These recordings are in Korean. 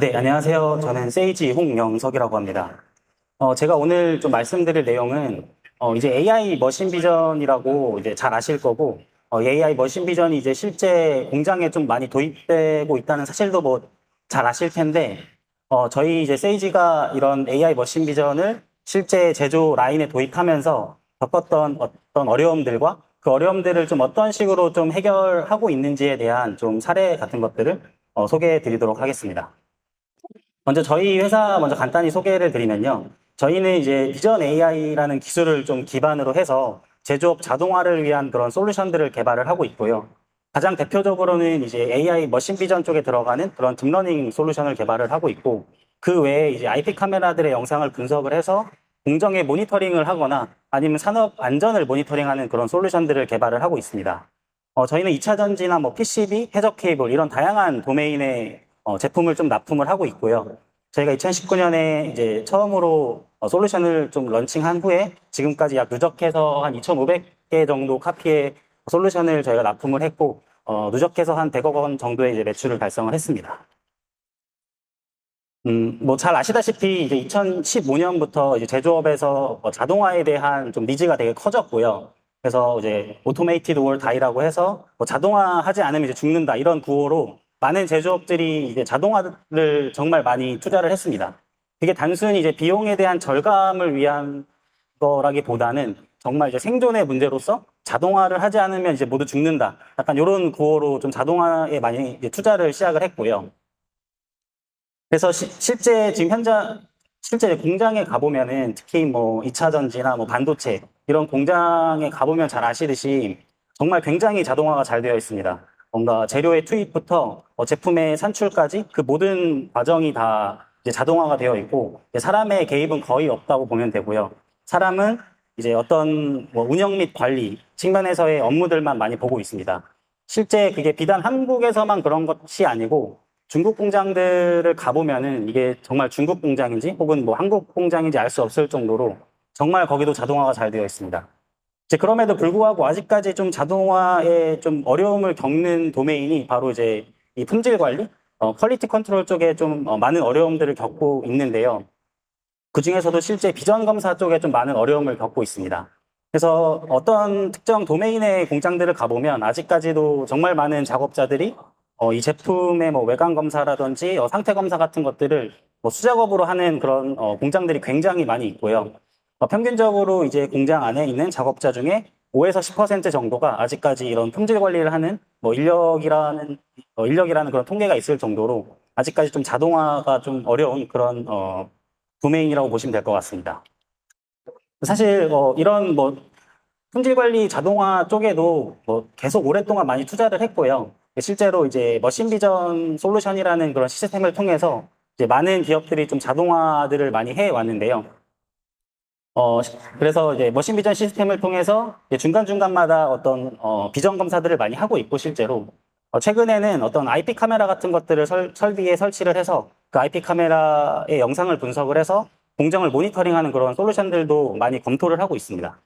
네, 안녕하세요. 저는 세이지 홍영석이라고 합니다. 제가 오늘 좀 말씀드릴 내용은, 이제 AI 머신 비전이라고 이제 잘 아실 거고, AI 머신 비전이 이제 실제 공장에 좀 많이 도입되고 있다는 사실도 뭐 잘 아실 텐데, 저희 이제 세이지가 이런 AI 머신 비전을 실제 제조 라인에 도입하면서 겪었던 어떤 어려움들과 그 어려움들을 좀 어떤 식으로 좀 해결하고 있는지에 대한 좀 사례 같은 것들을 소개해 드리도록 하겠습니다. 먼저 저희 회사 먼저 간단히 소개를 드리면요. 저희는 이제 비전 AI라는 기술을 좀 기반으로 해서 제조업 자동화를 위한 그런 솔루션들을 개발을 하고 있고요. 가장 대표적으로는 이제 AI 머신 비전 쪽에 들어가는 그런 딥러닝 솔루션을 개발을 하고 있고, 그 외에 이제 IP 카메라들의 영상을 분석을 해서 공정의 모니터링을 하거나 아니면 산업 안전을 모니터링하는 그런 솔루션들을 개발을 하고 있습니다. 저희는 2차 전지나 뭐 PCB, 해적 케이블 이런 다양한 도메인의 제품을 좀 납품을 하고 있고요. 저희가 2019년에 이제 처음으로 솔루션을 좀 런칭한 후에 지금까지 약 누적해서 한 2,500개 정도 카피의 솔루션을 저희가 납품을 했고, 누적해서 한 100억 원 정도의 이제 매출을 달성을 했습니다. 뭐 잘 아시다시피 이제 2015년부터 이제 제조업에서 자동화에 대한 좀 니즈가 되게 커졌고요. 그래서 이제 오토메이티드 올 다이라고 해서 뭐 자동화하지 않으면 이제 죽는다 이런 구호로 많은 제조업들이 이제 자동화를 정말 많이 투자를 했습니다. 그게 단순히 이제 비용에 대한 절감을 위한 거라기보다는 정말 이제 생존의 문제로서 자동화를 하지 않으면 이제 모두 죽는다. 약간 이런 구호로 좀 자동화에 많이 이제 투자를 시작을 했고요. 그래서 실제 지금 실제 공장에 가보면은 특히 뭐 2차 전지나 뭐 반도체 이런 공장에 가보면 잘 아시듯이 정말 굉장히 자동화가 잘 되어 있습니다. 뭔가 재료의 투입부터 제품의 산출까지 그 모든 과정이 다 이제 자동화가 되어 있고 사람의 개입은 거의 없다고 보면 되고요. 사람은 이제 어떤 뭐 운영 및 관리 측면에서의 업무들만 많이 보고 있습니다. 실제 그게 비단 한국에서만 그런 것이 아니고 중국 공장들을 가보면은 이게 정말 중국 공장인지 혹은 뭐 한국 공장인지 알 수 없을 정도로 정말 거기도 자동화가 잘 되어 있습니다. 이제 그럼에도 불구하고 아직까지 좀 자동화에 좀 어려움을 겪는 도메인이 바로 이제 이 품질 관리, 퀄리티 컨트롤 쪽에 좀 많은 어려움들을 겪고 있는데요. 그 중에서도 실제 비전 검사 쪽에 좀 많은 어려움을 겪고 있습니다. 그래서 어떤 특정 도메인의 공장들을 가보면 아직까지도 정말 많은 작업자들이 이 제품의 뭐 외관 검사라든지 상태 검사 같은 것들을 뭐 수작업으로 하는 그런 공장들이 굉장히 많이 있고요. 평균적으로 이제 공장 안에 있는 작업자 중에 5에서 10% 정도가 아직까지 이런 품질 관리를 하는 뭐 인력이라는 그런 통계가 있을 정도로 아직까지 좀 자동화가 좀 어려운 그런 도메인이라고 보시면 될 것 같습니다. 사실 이런 뭐 품질 관리 자동화 쪽에도 뭐 계속 오랫동안 많이 투자를 했고요. 실제로 이제 머신 비전 솔루션이라는 그런 시스템을 통해서 이제 많은 기업들이 좀 자동화들을 많이 해 왔는데요. 그래서 이제 머신 비전 시스템을 통해서 이제 중간중간마다 어떤 비전 검사들을 많이 하고 있고 실제로 최근에는 어떤 IP 카메라 같은 것들을 설비에 설치를 해서 그 IP 카메라의 영상을 분석을 해서 공정을 모니터링하는 그런 솔루션들도 많이 검토를 하고 있습니다.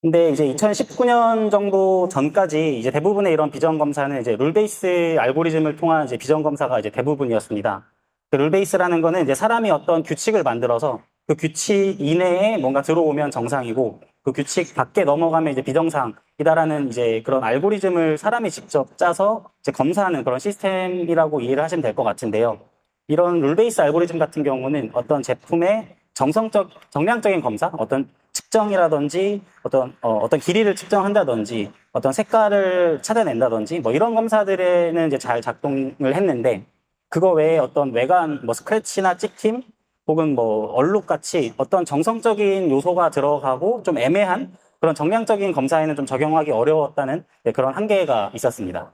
근데 이제 2019년 정도 전까지 이제 대부분의 이런 비전 검사는 이제 룰 베이스 알고리즘을 통한 이제 비전 검사가 이제 대부분이었습니다. 그 룰 베이스라는 거는 이제 사람이 어떤 규칙을 만들어서 그 규칙 이내에 뭔가 들어오면 정상이고 그 규칙 밖에 넘어가면 이제 비정상이다라는 이제 그런 알고리즘을 사람이 직접 짜서 이제 검사하는 그런 시스템이라고 이해를 하시면 될 것 같은데요. 이런 룰 베이스 알고리즘 같은 경우는 어떤 제품의 정량적인 검사, 어떤 측정이라든지 어떤 길이를 측정한다든지 어떤 색깔을 찾아낸다든지 뭐 이런 검사들에는 이제 잘 작동을 했는데 그거 외에 어떤 외관 뭐 스크래치나 찍힘 혹은 뭐 얼룩 같이 어떤 정성적인 요소가 들어가고 좀 애매한 그런 정량적인 검사에는 좀 적용하기 어려웠다는 그런 한계가 있었습니다.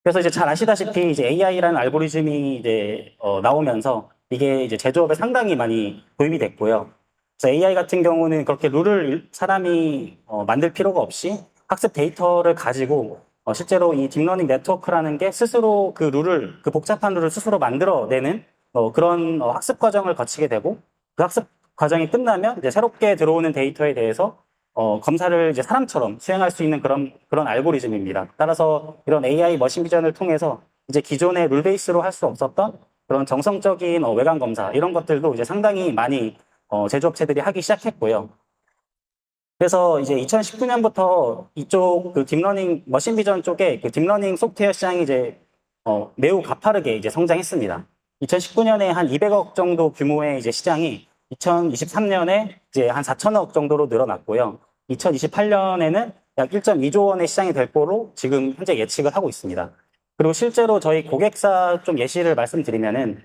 그래서 이제 잘 아시다시피 이제 AI라는 알고리즘이 이제 나오면서 이게 이제 제조업에 상당히 많이 도입이 됐고요. 그래서 AI 같은 경우는 그렇게 룰을 사람이 만들 필요가 없이 학습 데이터를 가지고 실제로 이 딥러닝 네트워크라는 게 스스로 그 룰을 그 복잡한 룰을 스스로 만들어내는 그런 학습 과정을 거치게 되고 그 학습 과정이 끝나면 이제 새롭게 들어오는 데이터에 대해서 검사를 이제 사람처럼 수행할 수 있는 그런 알고리즘입니다. 따라서 이런 AI 머신 비전을 통해서 이제 기존의 룰 베이스로 할 수 없었던 그런 정성적인 외관 검사 이런 것들도 이제 상당히 많이 제조업체들이 하기 시작했고요. 그래서 이제 2019년부터 이쪽 그 딥러닝 머신 비전 쪽에 그 딥러닝 소프트웨어 시장이 이제 매우 가파르게 이제 성장했습니다. 2019년에 한 200억 정도 규모의 이제 시장이 2023년에 이제 한 4천억 정도로 늘어났고요. 2028년에는 약 1.2조 원의 시장이 될 거로 지금 현재 예측을 하고 있습니다. 그리고 실제로 저희 고객사 좀 예시를 말씀드리면은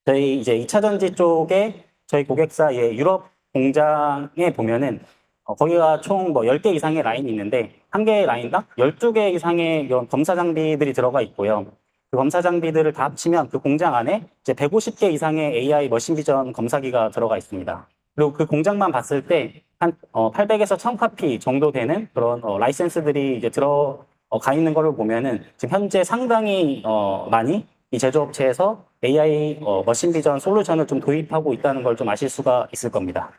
저희 이제 2차 전지 쪽에 저희 고객사의 유럽 공장에 보면은 거기가 총 뭐 10개 이상의 라인이 있는데 한 개의 라인당 12개 이상의 이런 검사 장비들이 들어가 있고요. 그 검사 장비들을 다 합치면 그 공장 안에 이제 150개 이상의 AI 머신 비전 검사기가 들어가 있습니다. 그리고 그 공장만 봤을 때 한 800에서 1000카피 정도 되는 그런 라이센스들이 이제 들어가 있는 걸로 보면은 지금 현재 상당히 많이 이 제조업체에서 AI 머신 비전 솔루션을 좀 도입하고 있다는 걸 좀 아실 수가 있을 겁니다.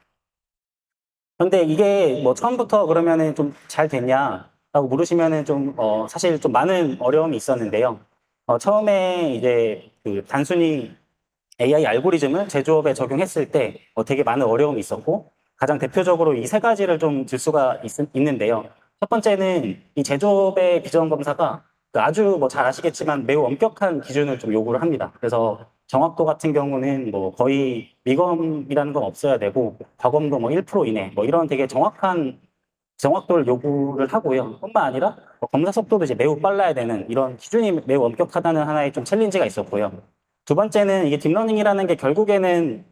근데 이게 뭐 처음부터 그러면은 좀 잘 됐냐라고 물으시면은 좀 사실 좀 많은 어려움이 있었는데요. 처음에 이제 그 단순히 AI 알고리즘을 제조업에 적용했을 때 되게 많은 어려움이 있었고 가장 대표적으로 이 세 가지를 좀 들 수가 있는데요. 첫 번째는 이 제조업의 비전 검사가 그 아주 뭐 잘 아시겠지만 매우 엄격한 기준을 좀 요구를 합니다. 그래서 정확도 같은 경우는 뭐 거의 미검이라는 건 없어야 되고 과검도 뭐 1% 이내 뭐 이런 되게 정확한 정확도를 요구를 하고요. 뿐만 아니라 검사 속도도 이제 매우 빨라야 되는 이런 기준이 매우 엄격하다는 하나의 좀 챌린지가 있었고요. 두 번째는 이게 딥러닝이라는 게 결국에는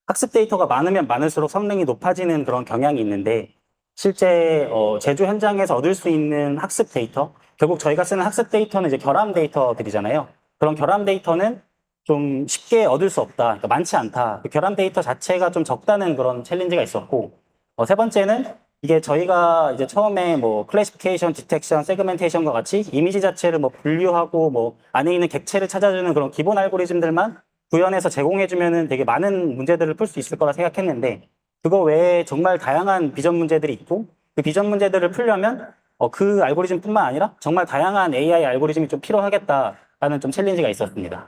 학습 데이터가 많으면 많을수록 성능이 높아지는 그런 경향이 있는데 실제 제조 현장에서 얻을 수 있는 학습 데이터 결국 저희가 쓰는 학습 데이터는 이제 결함 데이터들이잖아요. 그런 결함 데이터는 좀 쉽게 얻을 수 없다. 그러니까 많지 않다. 그 결함 데이터 자체가 좀 적다는 그런 챌린지가 있었고 세 번째는 이게 저희가 이제 처음에 뭐 클래시피케이션, 디텍션, 세그멘테이션과 같이 이미지 자체를 뭐 분류하고 뭐 안에 있는 객체를 찾아주는 그런 기본 알고리즘들만 구현해서 제공해주면은 되게 많은 문제들을 풀 수 있을 거라 생각했는데 그거 외에 정말 다양한 비전 문제들이 있고 그 비전 문제들을 풀려면 그 알고리즘뿐만 아니라 정말 다양한 AI 알고리즘이 좀 필요하겠다라는 좀 챌린지가 있었습니다.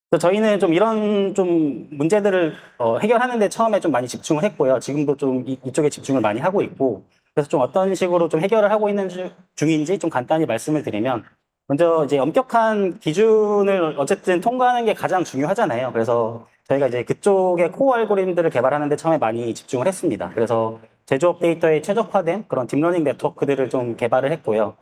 그래서 저희는 좀 이런 좀 문제들을 해결하는데 처음에 좀 많이 집중을 했고요. 지금도 좀 이쪽에 집중을 많이 하고 있고 그래서 좀 어떤 식으로 좀 해결을 하고 있는 중인지 좀 간단히 말씀을 드리면 먼저 이제 엄격한 기준을 어쨌든 통과하는 게 가장 중요하잖아요. 그래서 저희가 이제 그쪽의 코어 알고리즘들을 개발하는 데 처음에 많이 집중을 했습니다. 그래서 제조업 데이터에 최적화된 그런 딥러닝 네트워크들을 좀 개발을 했고요.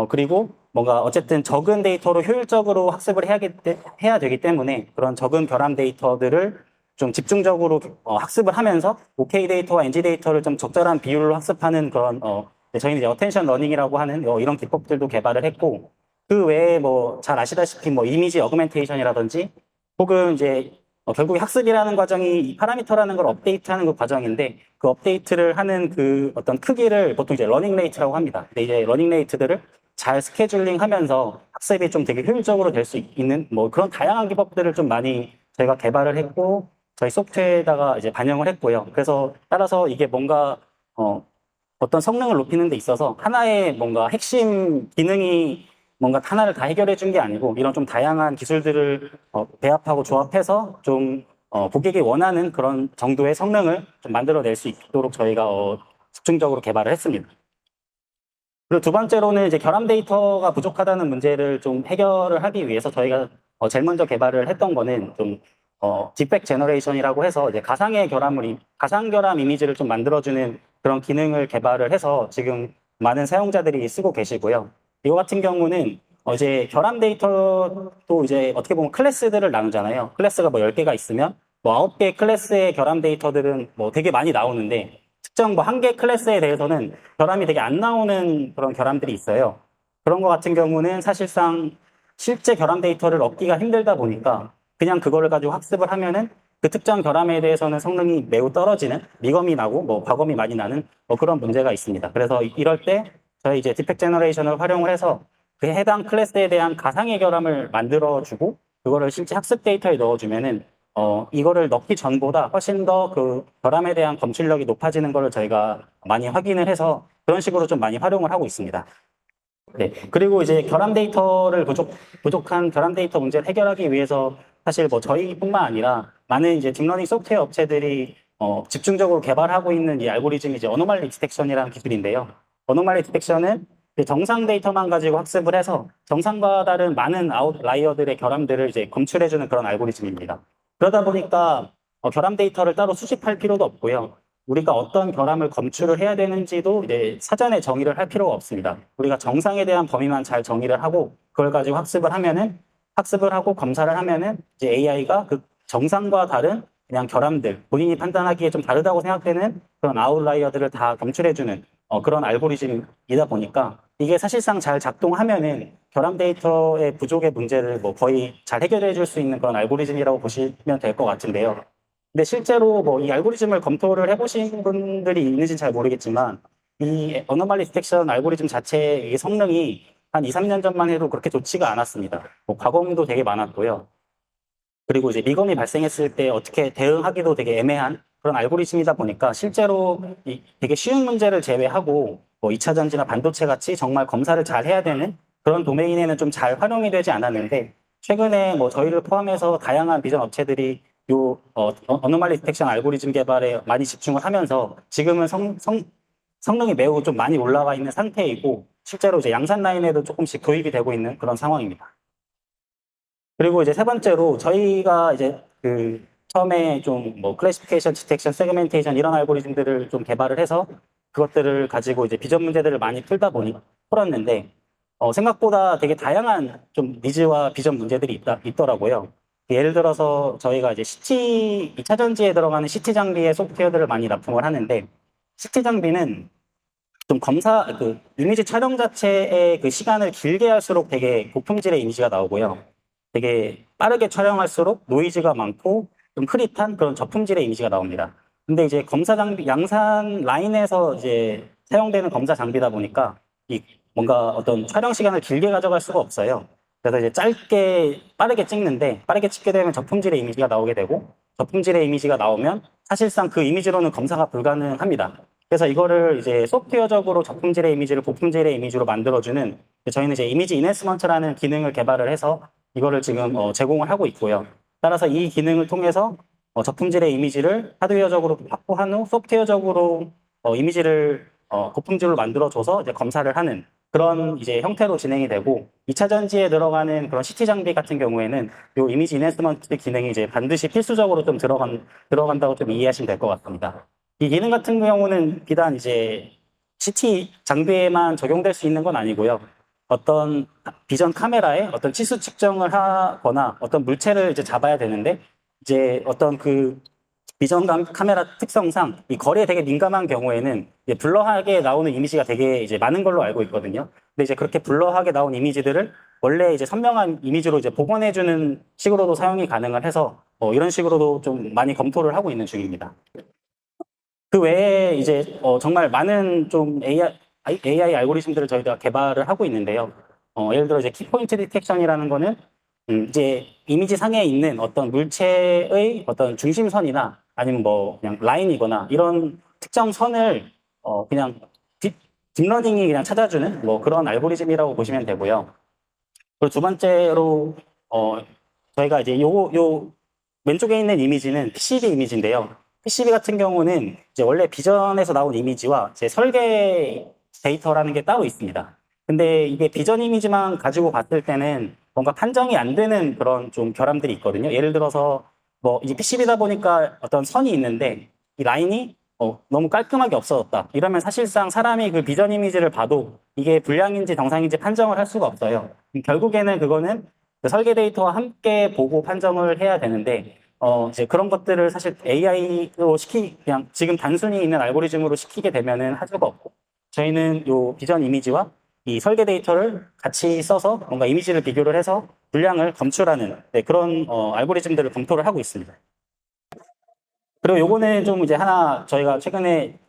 그리고 뭔가 어쨌든 적은 데이터로 효율적으로 학습을 해야 되기 때문에 그런 적은 결함 데이터들을 좀 집중적으로 학습을 하면서 OK 데이터와 NG 데이터를 좀 적절한 비율로 학습하는 그런 저희는 이제 어텐션 러닝이라고 하는 이런 기법들도 개발을 했고 그 외에 뭐 잘 아시다시피 뭐 이미지 어그멘테이션이라든지 혹은 이제 결국에 학습이라는 과정이 이 파라미터라는 걸 업데이트하는 그 과정인데 그 업데이트를 하는 그 어떤 크기를 보통 이제 러닝 레이트라고 합니다. 근데 이제 러닝 레이트들을 잘 스케줄링 하면서 학습이 좀 되게 효율적으로 될 수 있는 뭐 그런 다양한 기법들을 좀 많이 저희가 개발을 했고 저희 소프트웨어에다가 이제 반영을 했고요. 그래서 따라서 이게 뭔가 어떤 성능을 높이는 데 있어서 하나의 뭔가 핵심 기능이 뭔가 하나를 다 해결해 준 게 아니고 이런 좀 다양한 기술들을 배합하고 조합해서 좀 고객이 원하는 그런 정도의 성능을 좀 만들어낼 수 있도록 저희가 집중적으로 개발을 했습니다. 그리고 두 번째로는 이제 결함 데이터가 부족하다는 문제를 좀 해결을 하기 위해서 저희가 제일 먼저 개발을 했던 거는 좀 딥백 제너레이션이라고 해서 이제 가상 결함 이미지를 좀 만들어주는 그런 기능을 개발을 해서 지금 많은 사용자들이 쓰고 계시고요. 이거 같은 경우는 이제 결함 데이터도 이제 어떻게 보면 클래스들을 나누잖아요. 클래스가 뭐 10개가 있으면 뭐 9개 클래스의 결함 데이터들은 뭐 되게 많이 나오는데 특정 뭐 한 개 클래스에 대해서는 결함이 되게 안 나오는 그런 결함들이 있어요. 그런 것 같은 경우는 사실상 실제 결함 데이터를 얻기가 힘들다 보니까 그냥 그거를 가지고 학습을 하면은 그 특정 결함에 대해서는 성능이 매우 떨어지는 미검이 나고 뭐 과검이 많이 나는 뭐 그런 문제가 있습니다. 그래서 이럴 때 저희 이제 디펙 제너레이션을 활용을 해서 그 해당 클래스에 대한 가상의 결함을 만들어주고 그거를 실제 학습 데이터에 넣어주면은 이거를 넣기 전보다 훨씬 더 그 결함에 대한 검출력이 높아지는 거를 저희가 많이 확인을 해서 그런 식으로 좀 많이 활용을 하고 있습니다. 네. 그리고 이제 결함 데이터를 부족한 결함 데이터 문제를 해결하기 위해서 사실 뭐 저희뿐만 아니라 많은 이제 딥러닝 소프트웨어 업체들이 집중적으로 개발하고 있는 이 알고리즘이 이제 어노말리 디텍션이라는 기술인데요. 어노말리 디텍션은 정상 데이터만 가지고 학습을 해서 정상과 다른 많은 아웃라이어들의 결함들을 이제 검출해주는 그런 알고리즘입니다. 그러다 보니까 결함 데이터를 따로 수집할 필요도 없고요. 우리가 어떤 결함을 검출을 해야 되는지도 이제 사전에 정의를 할 필요가 없습니다. 우리가 정상에 대한 범위만 잘 정의를 하고 그걸 가지고 학습을 하고 검사를 하면은 이제 AI가 그 정상과 다른 그냥 결함들, 본인이 판단하기에 좀 다르다고 생각되는 그런 아웃라이어들을 다 검출해주는 그런 알고리즘이다 보니까 이게 사실상 잘 작동하면은 결함 데이터의 부족의 문제를 뭐 거의 잘 해결해 줄 수 있는 그런 알고리즘이라고 보시면 될 것 같은데요. 근데 실제로 뭐 이 알고리즘을 검토를 해보신 분들이 있는지는 잘 모르겠지만 이 어노말리 디텍션 알고리즘 자체의 이 성능이 한 2, 3년 전만 해도 그렇게 좋지가 않았습니다. 뭐 과거문도 되게 많았고요. 그리고 이제 미검이 발생했을 때 어떻게 대응하기도 되게 애매한 그런 알고리즘이다 보니까 실제로 되게 쉬운 문제를 제외하고 뭐 2차 전지나 반도체 같이 정말 검사를 잘 해야 되는 그런 도메인에는 좀 잘 활용이 되지 않았는데 최근에 뭐 저희를 포함해서 다양한 비전 업체들이 어노말리 디텍션 알고리즘 개발에 많이 집중을 하면서 지금은 성능이 매우 좀 많이 올라가 있는 상태이고 실제로 이제 양산 라인에도 조금씩 도입이 되고 있는 그런 상황입니다. 그리고 이제 세 번째로 저희가 이제 그 처음에 좀 뭐 클래시피케이션, 디텍션, 세그멘테이션 이런 알고리즘들을 좀 개발을 해서 그것들을 가지고 이제 비전 문제들을 많이 풀었는데 생각보다 되게 다양한 좀 니즈와 비전 문제들이 있더라고요. 예를 들어서 저희가 이제 CT, 2차 전지에 들어가는 CT 장비의 소프트웨어들을 많이 납품을 하는데 CT 장비는 좀 이미지 촬영 자체의 그 시간을 길게 할수록 되게 고품질의 이미지가 나오고요. 되게 빠르게 촬영할수록 노이즈가 많고 좀 흐릿한 그런 저품질의 이미지가 나옵니다. 근데 이제 검사 장비, 양산 라인에서 이제 사용되는 검사 장비다 보니까 이 뭔가 어떤 촬영 시간을 길게 가져갈 수가 없어요. 그래서 이제 빠르게 찍는데 빠르게 찍게 되면 저품질의 이미지가 나오게 되고 저품질의 이미지가 나오면 사실상 그 이미지로는 검사가 불가능합니다. 그래서 이거를 이제 소프트웨어적으로 저품질의 이미지를 고품질의 이미지로 만들어주는 저희는 이제 이미지 인핸스먼트라는 기능을 개발을 해서 이거를 지금 제공을 하고 있고요. 따라서 이 기능을 통해서 저품질의 이미지를 하드웨어적으로 확보한 후 소프트웨어적으로 이미지를 고품질로 만들어줘서 이제 검사를 하는 그런 이제 형태로 진행이 되고 2차 전지에 들어가는 그런 CT 장비 같은 경우에는 이 이미지 인핸스먼트 기능이 이제 반드시 필수적으로 좀 들어간다고 좀 이해하시면 될 것 같습니다. 이 기능 같은 경우는 비단 이제 CT 장비에만 적용될 수 있는 건 아니고요. 어떤 비전 카메라에 어떤 치수 측정을 하거나 어떤 물체를 이제 잡아야 되는데 이제 어떤 그 비전 카메라 특성상 이 거리에 되게 민감한 경우에는 이제 블러하게 나오는 이미지가 되게 이제 많은 걸로 알고 있거든요. 근데 이제 그렇게 블러하게 나온 이미지들을 원래 이제 선명한 이미지로 이제 복원해주는 식으로도 사용이 가능을 해서 이런 식으로도 좀 많이 검토를 하고 있는 중입니다. 그 외에 이제 정말 많은 좀 AI 알고리즘들을 저희가 개발을 하고 있는데요. 예를 들어 이제 키포인트 디텍션이라는 거는 이제 이미지 상에 있는 어떤 물체의 어떤 중심선이나 아니면 뭐 그냥 라인이거나 이런 특정 선을 그냥 딥러닝이 그냥 찾아주는 뭐 그런 알고리즘이라고 보시면 되고요. 그리고 두 번째로 저희가 이제 요 왼쪽에 있는 이미지는 PCB 이미지인데요. PCB 같은 경우는 이제 원래 비전에서 나온 이미지와 제 설계 데이터라는 게 따로 있습니다. 근데 이게 비전 이미지만 가지고 봤을 때는 뭔가 판정이 안 되는 그런 좀 결함들이 있거든요. 예를 들어서 뭐 이제 PCB다 보니까 어떤 선이 있는데 이 라인이 너무 깔끔하게 없어졌다. 이러면 사실상 사람이 그 비전 이미지를 봐도 이게 불량인지 정상인지 판정을 할 수가 없어요. 결국에는 그거는 그 설계 데이터와 함께 보고 판정을 해야 되는데 이제 그런 것들을 사실 AI로 그냥 지금 단순히 있는 알고리즘으로 시키게 되면은 할 수가 없고, 저희는 요 비전 이미지와 이 설계 데이터를 같이 써서 뭔가 이미지를 비교를 해서 분량을 검출하는 그런 알고리즘들을 검토를 하고 있습니다. 그리고 요거는 좀 이제 하나 저희가 최근에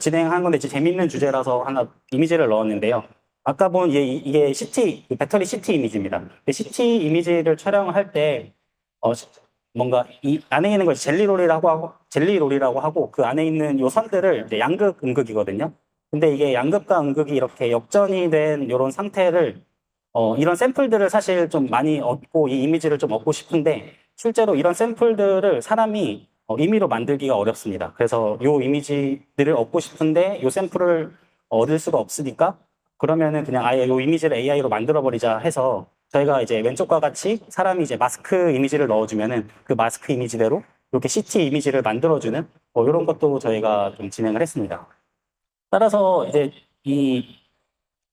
진행한 건데 재밌는 주제라서 하나 이미지를 넣었는데요. 아까 본 이게 CT, 배터리 CT 이미지입니다. CT 이미지를 촬영할 때 뭔가 이 안에 있는 것이 젤리롤이라고 하고 그 안에 있는 요 선들을 이제 양극, 음극이거든요. 근데 이게 양극과 음극이 이렇게 역전이 된 이런 상태를 이런 샘플들을 사실 좀 많이 얻고 이 이미지를 좀 얻고 싶은데 실제로 이런 샘플들을 사람이 임의로 만들기가 어렵습니다. 그래서 이 이미지들을 얻고 싶은데 이 샘플을 얻을 수가 없으니까 그러면은 그냥 아예 이 이미지를 AI로 만들어 버리자 해서 저희가 이제 왼쪽과 같이 사람이 이제 마스크 이미지를 넣어주면은 그 마스크 이미지대로 이렇게 CT 이미지를 만들어주는 이런 것도 저희가 좀 진행을 했습니다. 따라서 이제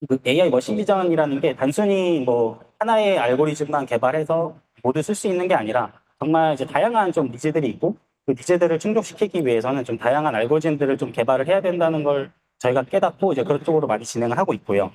그 AI 머신 비전이라는 게 단순히 뭐 하나의 알고리즘만 개발해서 모두 쓸 수 있는 게 아니라 정말 이제 다양한 좀 니즈들이 있고 그 니즈들을 충족시키기 위해서는 좀 다양한 알고리즘들을 좀 개발을 해야 된다는 걸 저희가 깨닫고 이제 그쪽으로 많이 진행을 하고 있고요.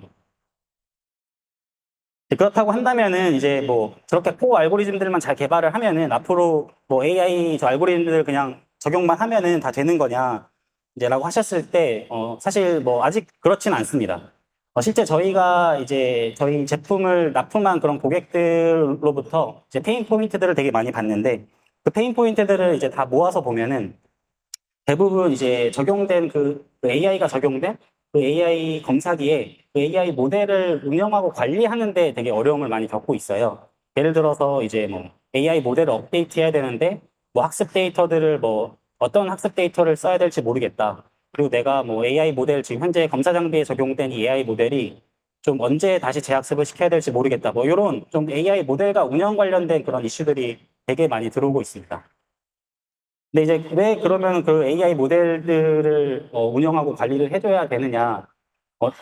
그렇다고 한다면은 이제 뭐 저렇게 코어 알고리즘들만 잘 개발을 하면은 앞으로 뭐 AI 저 알고리즘들 그냥 적용만 하면은 다 되는 거냐 이제라고 하셨을 때 사실 뭐 아직 그렇진 않습니다. 실제 저희가 이제 저희 제품을 납품한 그런 고객들로부터 이제 페인 포인트들을 되게 많이 봤는데 그 페인 포인트들을 이제 다 모아서 보면은 대부분 이제 적용된 그 AI가 적용된 그 AI 검사기에 그 AI 모델을 운영하고 관리하는데 되게 어려움을 많이 겪고 있어요. 예를 들어서 이제 뭐 AI 모델을 업데이트해야 되는데 뭐 학습 데이터들을 뭐 어떤 학습 데이터를 써야 될지 모르겠다. 그리고 내가 뭐 AI 모델 지금 현재 검사 장비에 적용된 이 AI 모델이 좀 언제 다시 재학습을 시켜야 될지 모르겠다. 뭐 이런 좀 AI 모델과 운영 관련된 그런 이슈들이 되게 많이 들어오고 있습니다. 근데 이제 왜 그러면 그 AI 모델들을 운영하고 관리를 해줘야 되느냐?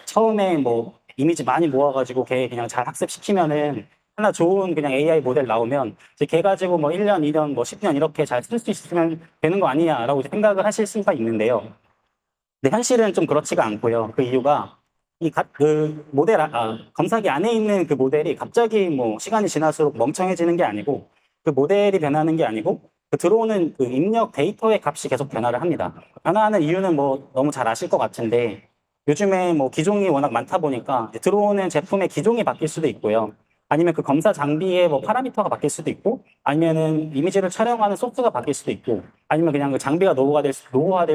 처음에 뭐 이미지 많이 모아가지고 걔 그냥 잘 학습시키면은 하나 좋은 그냥 AI 모델 나오면 이제 걔 가지고 뭐 1년, 2년, 뭐 10년 이렇게 잘 쓸 수 있으면 되는 거 아니냐라고 이제 생각을 하실 수가 있는데요. 근데 현실은 좀 그렇지가 않고요. 그 이유가 그 모델, 검사기 안에 있는 그 모델이 갑자기 뭐 시간이 지날수록 멍청해지는 게 아니고 그 모델이 변하는 게 아니고 그 들어오는 그 입력 데이터의 값이 계속 변화를 합니다. 변화하는 이유는 뭐 너무 잘 아실 것 같은데 요즘에 뭐 기종이 워낙 많다 보니까 이제 들어오는 제품의 기종이 바뀔 수도 있고요. 아니면 그 검사 장비의 뭐 파라미터가 바뀔 수도 있고 아니면은 이미지를 촬영하는 소스가 바뀔 수도 있고 아니면 그냥 그 장비가 노후화될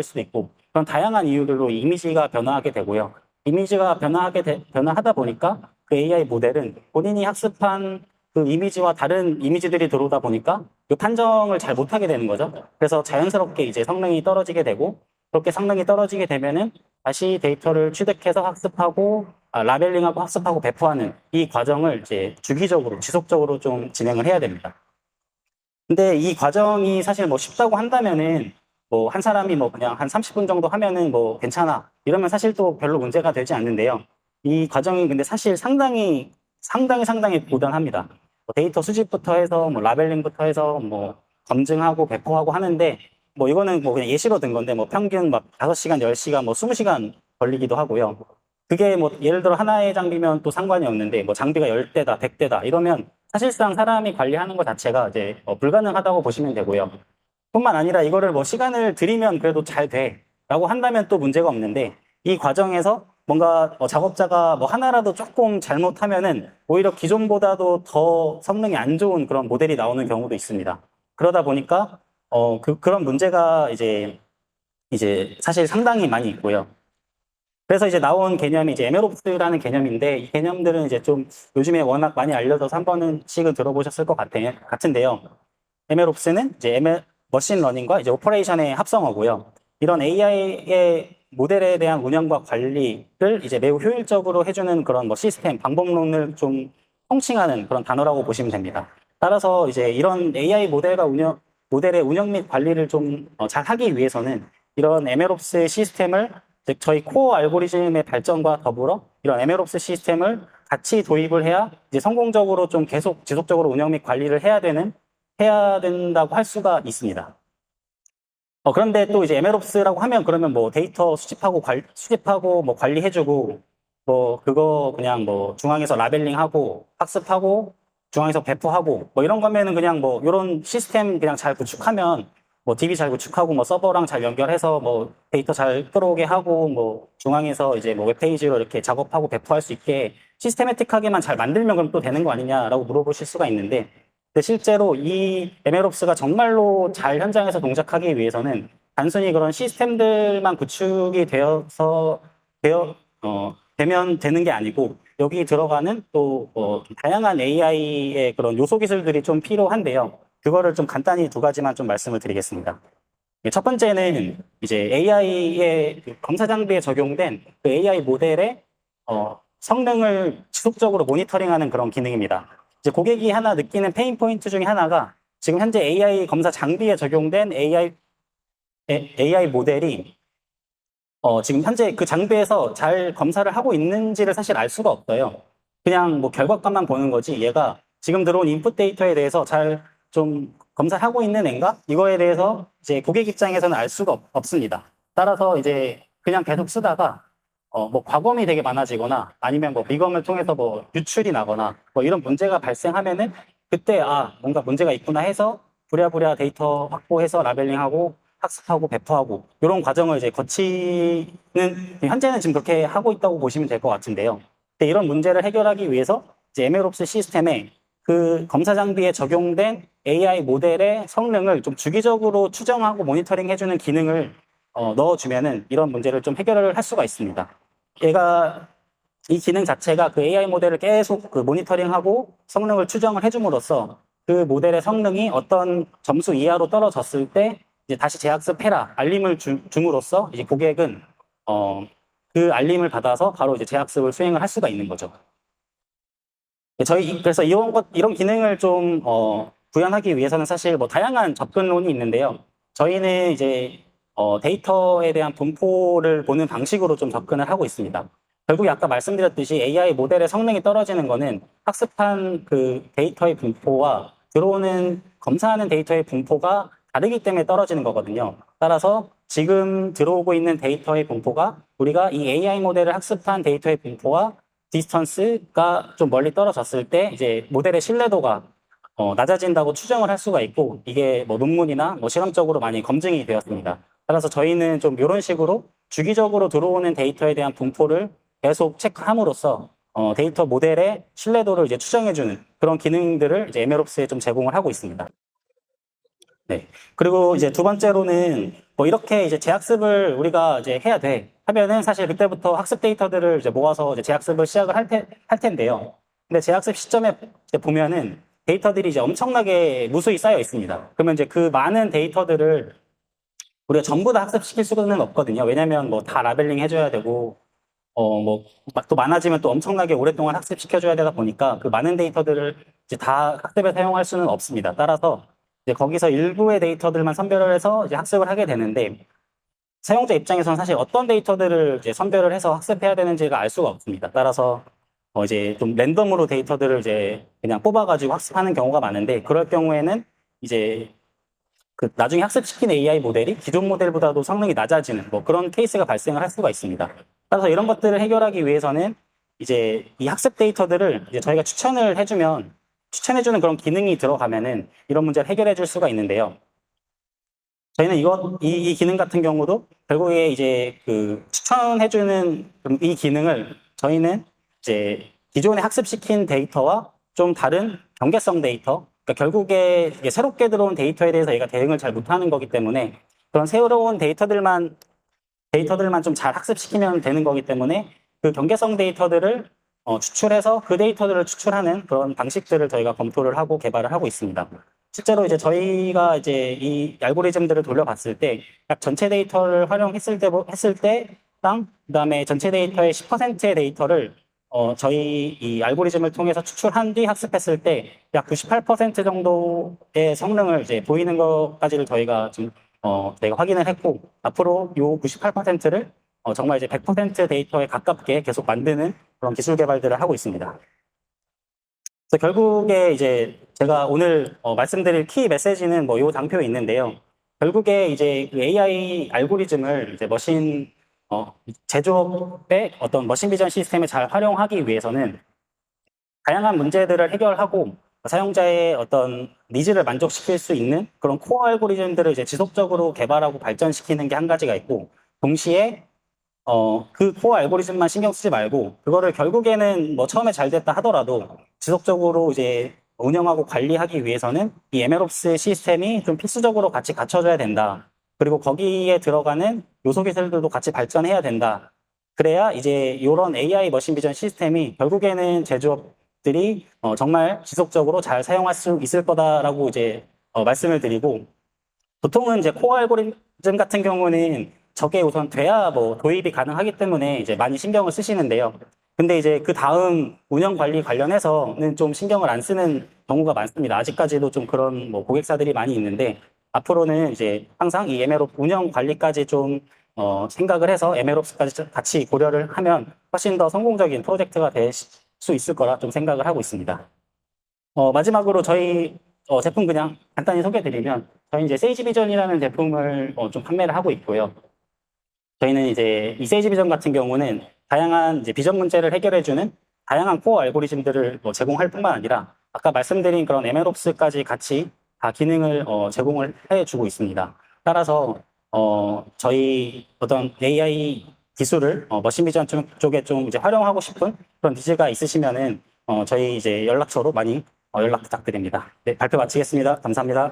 수도 있고 그런 다양한 이유들로 이미지가 변화하게 되고요. 이미지가 변화하다 보니까 그 AI 모델은 본인이 학습한 그 이미지와 다른 이미지들이 들어오다 보니까 그 판정을 잘 못하게 되는 거죠. 그래서 자연스럽게 이제 성능이 떨어지게 되고 그렇게 성능이 떨어지게 되면은 다시 데이터를 취득해서 학습하고 라벨링하고 학습하고 배포하는 이 과정을 이제 주기적으로 지속적으로 좀 진행을 해야 됩니다. 근데 이 과정이 사실 뭐 쉽다고 한다면은 뭐 한 사람이 뭐 그냥 한 30분 정도 하면은 뭐 괜찮아. 이러면 사실 또 별로 문제가 되지 않는데요. 이 과정이 근데 사실 상당히 고단합니다. 뭐 데이터 수집부터 해서 뭐 라벨링부터 해서 뭐 검증하고 배포하고 하는데 뭐 이거는 뭐 그냥 예시로 든 건데 뭐 평균 막 5시간, 10시간, 뭐 20시간 걸리기도 하고요. 그게 뭐 예를 들어 하나의 장비면 또 상관이 없는데 뭐 장비가 10대다, 100대다 이러면 사실상 사람이 관리하는 것 자체가 이제 불가능하다고 보시면 되고요. 뿐만 아니라 이거를 뭐 시간을 들이면 그래도 잘 돼. 라고 한다면 또 문제가 없는데 이 과정에서 뭔가 작업자가 뭐 하나라도 조금 잘못하면은 오히려 기존보다도 더 성능이 안 좋은 그런 모델이 나오는 경우도 있습니다. 그러다 보니까 그런 문제가 이제 사실 상당히 많이 있고요. 그래서 이제 나온 개념이 이제 MLOps라는 개념인데 이 개념들은 이제 좀 요즘에 워낙 많이 알려져서 한 번씩은 들어보셨을 것 같은데요. MLOps는 이제 머신러닝과 이제 오퍼레이션의 합성어고요. 이런 AI의 모델에 대한 운영과 관리를 이제 매우 효율적으로 해주는 그런 뭐 시스템, 방법론을 좀 통칭하는 그런 단어라고 보시면 됩니다. 따라서 이제 이런 AI 모델의 운영 및 관리를 좀 잘 하기 위해서는 이런 MLOps 시스템을 즉 저희 코어 알고리즘의 발전과 더불어 이런 MLOps 시스템을 같이 도입을 해야 이제 성공적으로 좀 계속 지속적으로 운영 및 관리를 해야 된다고 할 수가 있습니다. 그런데 또 이제 MLOps라고 하면 그러면 뭐 데이터 수집하고 뭐 관리해주고 뭐 그거 그냥 뭐 중앙에서 라벨링하고 학습하고 중앙에서 배포하고 뭐 이런 거면은 그냥 뭐 이런 시스템 그냥 잘 구축하면 뭐 DB 잘 구축하고 뭐 서버랑 잘 연결해서 뭐 데이터 잘 끌어오게 하고 뭐 중앙에서 이제 뭐 웹페이지로 이렇게 작업하고 배포할 수 있게 시스테매틱하게만 잘 만들면 그럼 또 되는 거 아니냐라고 물어보실 수가 있는데 근데 실제로 이 MLOps가 정말로 잘 현장에서 동작하기 위해서는 단순히 그런 시스템들만 구축이 되어서 되면 되는 게 아니고 여기 들어가는 또 다양한 AI의 그런 요소 기술들이 좀 필요한데요. 그거를 좀 간단히 두 가지만 좀 말씀을 드리겠습니다. 첫 번째는 이제 AI의 검사 장비에 적용된 그 AI 모델의 성능을 지속적으로 모니터링하는 그런 기능입니다. 이제 고객이 하나 느끼는 페인 포인트 중에 하나가 지금 현재 AI 검사 장비에 적용된 AI 모델이 지금 현재 그 장비에서 잘 검사를 하고 있는지를 사실 알 수가 없어요. 그냥 뭐 결과값만 보는 거지 얘가 지금 들어온 인풋 데이터에 대해서 잘 좀 검사하고 있는 앤가? 이거에 대해서 이제 고객 입장에서는 알 수가 없습니다. 따라서 이제 그냥 계속 쓰다가 뭐 과범이 되게 많아지거나 아니면 뭐 미검을 통해서 뭐 유출이 나거나 뭐 이런 문제가 발생하면은 그때 뭔가 문제가 있구나 해서 부랴부랴 데이터 확보해서 라벨링하고 학습하고 배포하고 이런 과정을 이제 거치는 현재는 지금 그렇게 하고 있다고 보시면 될 것 같은데요. 근데 이런 문제를 해결하기 위해서 이제 MLOps 시스템에 그 검사 장비에 적용된 AI 모델의 성능을 좀 주기적으로 추정하고 모니터링 해주는 기능을 넣어주면은 이런 문제를 좀 해결을 할 수가 있습니다. 이 기능 자체가 그 AI 모델을 계속 그 모니터링하고 성능을 추정을 해줌으로써 그 모델의 성능이 어떤 점수 이하로 떨어졌을 때 이제 다시 재학습해라 알림을 줌으로써 이제 고객은 그 알림을 받아서 바로 이제 재학습을 수행을 할 수가 있는 거죠. 그래서 이런 기능을 좀 구현하기 위해서는 사실 뭐 다양한 접근론이 있는데요. 저희는 이제 데이터에 대한 분포를 보는 방식으로 좀 접근을 하고 있습니다. 결국에 아까 말씀드렸듯이 AI 모델의 성능이 떨어지는 거는 학습한 그 데이터의 분포와 들어오는 검사하는 데이터의 분포가 다르기 때문에 떨어지는 거거든요. 따라서 지금 들어오고 있는 데이터의 분포가 우리가 이 AI 모델을 학습한 데이터의 분포와 디스턴스가 좀 멀리 떨어졌을 때 이제 모델의 신뢰도가 낮아진다고 추정을 할 수가 있고 이게 뭐 논문이나 뭐 실험적으로 많이 검증이 되었습니다. 따라서 저희는 좀 이런 식으로 주기적으로 들어오는 데이터에 대한 분포를 계속 체크함으로써 데이터 모델의 신뢰도를 이제 추정해주는 그런 기능들을 이제 MLOps에 좀 제공을 하고 있습니다. 네. 그리고 이제 두 번째로는 뭐 이렇게 이제 재학습을 우리가 이제 해야 돼 하면은 사실 그때부터 학습 데이터들을 이제 모아서 이제 재학습을 시작을 할 텐데요. 근데 재학습 시점에 이제 보면은 데이터들이 이제 엄청나게 무수히 쌓여 있습니다. 그러면 이제 그 많은 데이터들을 우리가 전부 다 학습시킬 수는 없거든요. 왜냐면 뭐 다 라벨링 해줘야 되고 뭐 또 많아지면 또 엄청나게 오랫동안 학습시켜줘야 되다 보니까 그 많은 데이터들을 이제 다 학습에 사용할 수는 없습니다. 따라서 이제 거기서 일부의 데이터들만 선별을 해서 이제 학습을 하게 되는데 사용자 입장에서는 사실 어떤 데이터들을 이제 선별을 해서 학습해야 되는지가 알 수가 없습니다. 따라서 이제 좀 랜덤으로 데이터들을 이제 그냥 뽑아가지고 학습하는 경우가 많은데 그럴 경우에는 이제 그 나중에 학습시킨 AI 모델이 기존 모델보다도 성능이 낮아지는 뭐 그런 케이스가 발생을 할 수가 있습니다. 따라서 이런 것들을 해결하기 위해서는 이제 이 학습 데이터들을 이제 저희가 추천해주는 그런 기능이 들어가면은 이런 문제를 해결해 줄 수가 있는데요. 저희는 이 기능 같은 경우도 결국에 이제 그 추천해주는 이 기능을 저희는 이제 기존에 학습시킨 데이터와 좀 다른 경계성 데이터, 그러니까 결국에 이게 새롭게 들어온 데이터에 대해서 얘가 대응을 잘 못하는 거기 때문에 그런 새로운 데이터들만 좀 잘 학습시키면 되는 거기 때문에 그 경계성 데이터들을 추출해서 그 데이터들을 추출하는 그런 방식들을 저희가 검토를 하고 개발을 하고 있습니다. 실제로 이제 저희가 이제 이 알고리즘들을 돌려봤을 때 약 전체 데이터를 활용했을 때랑 그다음에 전체 데이터의 10%의 데이터를 저희 이 알고리즘을 통해서 추출한 뒤 학습했을 때 약 98% 정도의 성능을 이제 보이는 것까지를 저희가 지금 저희가 확인을 했고 앞으로 요 98%를 정말 이제 100% 데이터에 가깝게 계속 만드는 그런 기술 개발들을 하고 있습니다. 그래서 결국에 이제 제가 오늘 말씀드릴 키 메시지는 뭐 요 장표에 있는데요. 결국에 이제 그 AI 알고리즘을 이제 제조업의 어떤 머신 비전 시스템을 잘 활용하기 위해서는 다양한 문제들을 해결하고 사용자의 어떤 니즈를 만족시킬 수 있는 그런 코어 알고리즘들을 이제 지속적으로 개발하고 발전시키는 게 한 가지가 있고 동시에 그 코어 알고리즘만 신경 쓰지 말고 그거를 결국에는 뭐 처음에 잘 됐다 하더라도 지속적으로 이제 운영하고 관리하기 위해서는 이 MLOps 시스템이 좀 필수적으로 같이 갖춰져야 된다. 그리고 거기에 들어가는 요소 기술들도 같이 발전해야 된다. 그래야 이제 이런 AI 머신 비전 시스템이 결국에는 제조업들이 정말 지속적으로 잘 사용할 수 있을 거다라고 이제 말씀을 드리고, 보통은 이제 코어 알고리즘 같은 경우는 저게 우선 돼야 뭐 도입이 가능하기 때문에 이제 많이 신경을 쓰시는데요. 근데 이제 그 다음 운영 관리 관련해서는 좀 신경을 안 쓰는 경우가 많습니다. 아직까지도 좀 그런 뭐 고객사들이 많이 있는데, 앞으로는 이제 항상 이 MLOps 운영 관리까지 좀 생각을 해서 MLOps까지 같이 고려를 하면 훨씬 더 성공적인 프로젝트가 될 수 있을 거라 좀 생각을 하고 있습니다. 마지막으로 저희 제품 그냥 간단히 소개드리면, 저희 이제 세이지 비전이라는 제품을 좀 판매를 하고 있고요. 저희는 이제 이 세이지 비전 같은 경우는 다양한 이제 비전 문제를 해결해주는 다양한 코어 알고리즘들을 제공할 뿐만 아니라, 아까 말씀드린 그런 MLOps까지 같이 다 기능을 제공을 해주고 있습니다. 따라서 저희 어떤 AI 기술을 머신 비전 쪽에 좀 이제 활용하고 싶은 그런 니즈가 있으시면은 저희 이제 연락처로 많이 연락 부탁드립니다. 네, 발표 마치겠습니다. 감사합니다.